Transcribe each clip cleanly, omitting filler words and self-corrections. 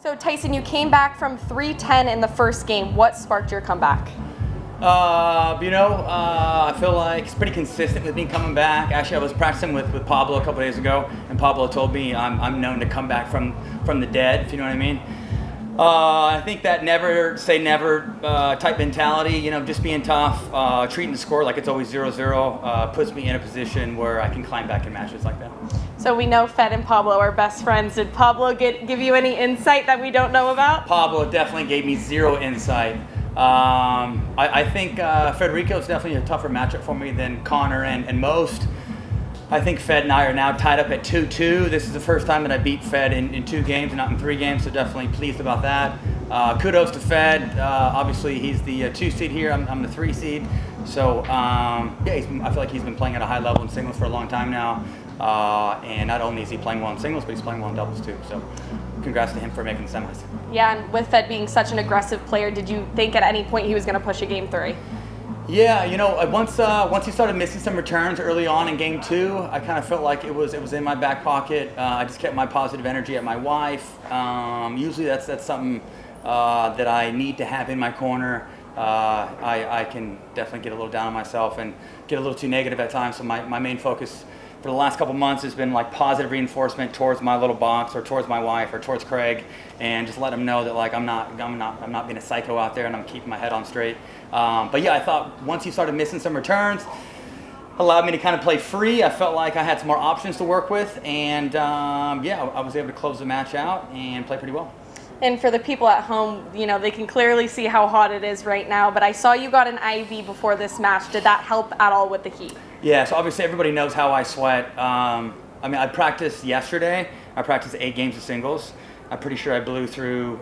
So Tyson, you came back from 3-10 in the first game. What sparked your comeback? I feel like it's pretty consistent with me coming back. Actually, I was practicing with Pablo a couple days ago, and Pablo told me I'm known to come back from the dead, if you know what I mean. I think that never say never type mentality, just being tough, treating the score like it's always 0-0, puts me in a position where I can climb back in matches like that. So we know Fed and Pablo are best friends. Did Pablo give you any insight that we don't know about? Pablo definitely gave me zero insight. I think Federico is definitely a tougher matchup for me than Connor and most. I think Fed and I are now tied up at 2-2. This is the first time that I beat Fed in 2 games, not in 3 games, so definitely pleased about that. Kudos to Fed. Obviously, he's the 2 seed here. I'm the 3 seed. So, I feel like he's been playing at a high level in singles for a long time now. And not only is he playing well in singles, but he's playing well in doubles too. So, congrats to him for making the semis. Yeah, and with Fed being such an aggressive player, did you think at any point he was going to push a game 3? Yeah, once he started missing some returns early on in game 2, I kind of felt like it was in my back pocket. I just kept my positive energy at my wife. Usually that's something that I need to have in my corner. I can definitely get a little down on myself and get a little too negative at times. So my main focus for the last couple months has been like positive reinforcement towards my little box or towards my wife or towards Craig, and just let them know that like I'm not being a psycho out there and I'm keeping my head on straight. But yeah, I thought once he started missing some returns, allowed me to kind of play free. I felt like I had some more options to work with, and I was able to close the match out and play pretty well. And for the people at home, they can clearly see how hot it is right now, but I saw you got an IV before this match. Did that help at all with the heat? Yeah, so obviously everybody knows how I sweat. I practiced yesterday. I practiced 8 games of singles. I'm pretty sure I blew through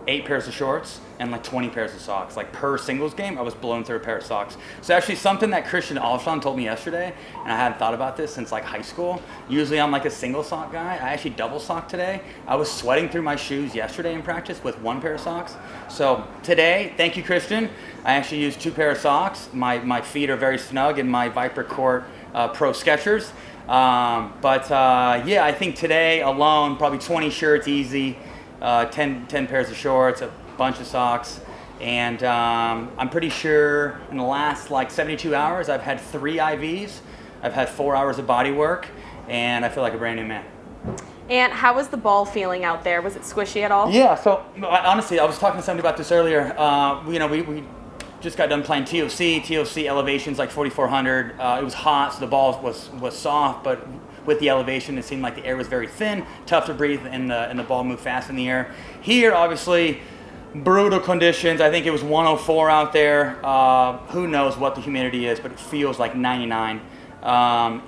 8 pairs of shorts and like 20 pairs of socks. Like per singles game, I was blowing through a pair of socks. So actually something that Christian Alshon told me yesterday, and I hadn't thought about this since like high school. Usually I'm like a single sock guy. I actually double sock today. I was sweating through my shoes yesterday in practice with 1 pair of socks. So today, thank you, Christian, I actually used 2 pair of socks. My feet are very snug in my Viper Court Pro Skechers. I think today alone, probably 20 shirts easy. 10 pairs of shorts, a bunch of socks, and I'm pretty sure in the last like 72 hours I've had 3 IVs, I've had 4 hours of body work, and I feel like a brand new man. And how was the ball feeling out there? Was it squishy at all? Yeah, so honestly, I was talking to somebody about this earlier. We just got done playing TOC elevations like 4,400. It was hot, so the ball was soft, but with the elevation, it seemed like the air was very thin, tough to breathe, and the ball moved fast in the air. Here, obviously, brutal conditions. I think it was 104 out there. Who knows what the humidity is, but it feels like 99. I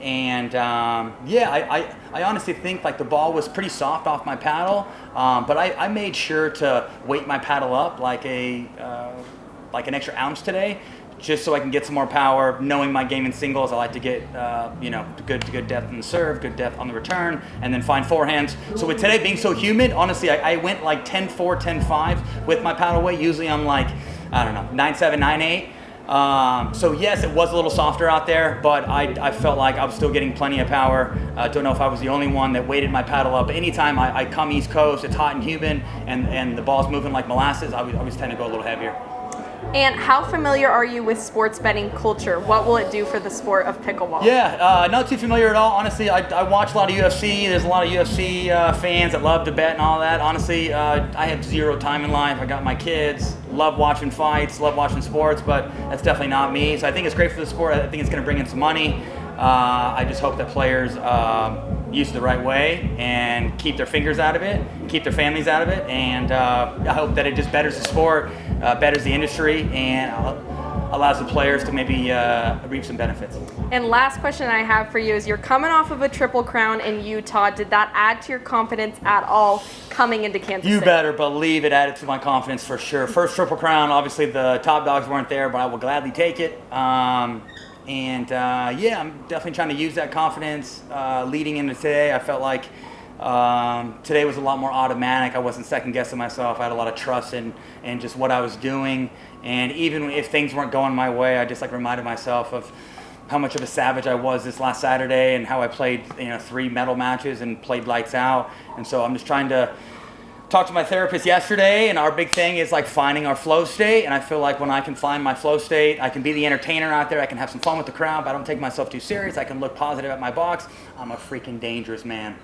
honestly think like the ball was pretty soft off my paddle, but I made sure to weight my paddle up like an extra ounce today, just so I can get some more power. Knowing my game in singles, I like to get good depth in the serve, good depth on the return, and then find forehands. So with today being so humid, honestly, I went like 10-4, 10-5 with my paddle weight. Usually I'm like, 9-7, 9-8. So yes, it was a little softer out there, but I felt like I was still getting plenty of power. I don't know if I was the only one that weighted my paddle up. But anytime I come East Coast, it's hot and humid, and the ball's moving like molasses, I always tend to go a little heavier. And how familiar are you with sports betting culture? What will it do for the sport of pickleball? Yeah, not too familiar at all. Honestly, I watch a lot of UFC. There's a lot of UFC fans that love to bet and all that. Honestly, I have 0 time in life. I got my kids, love watching fights, love watching sports, but that's definitely not me. So I think it's great for the sport. I think it's going to bring in some money. I just hope that players use it the right way and keep their fingers out of it, keep their families out of it, and I hope that it just betters the sport, betters the industry, and allows the players to maybe reap some benefits. And last question I have for you is, you're coming off of a Triple Crown in Utah. Did that add to your confidence at all coming into Kansas City? You better believe it added to my confidence for sure. First Triple Crown, obviously the top dogs weren't there, but I will gladly take it. I'm definitely trying to use that confidence leading into today. I felt like today was a lot more automatic. I wasn't second guessing myself. I had a lot of trust in just what I was doing. And even if things weren't going my way, I just reminded myself of how much of a savage I was this last Saturday and how I played 3 medal matches and played lights out. And so I'm just trying to talked to my therapist yesterday, and our big thing is like finding our flow state. And I feel like when I can find my flow state, I can be the entertainer out there. I can have some fun with the crowd, but I don't take myself too serious. I can look positive at my box. I'm a freaking dangerous man.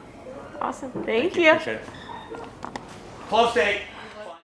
Awesome. Thank you. Appreciate it. Flow state.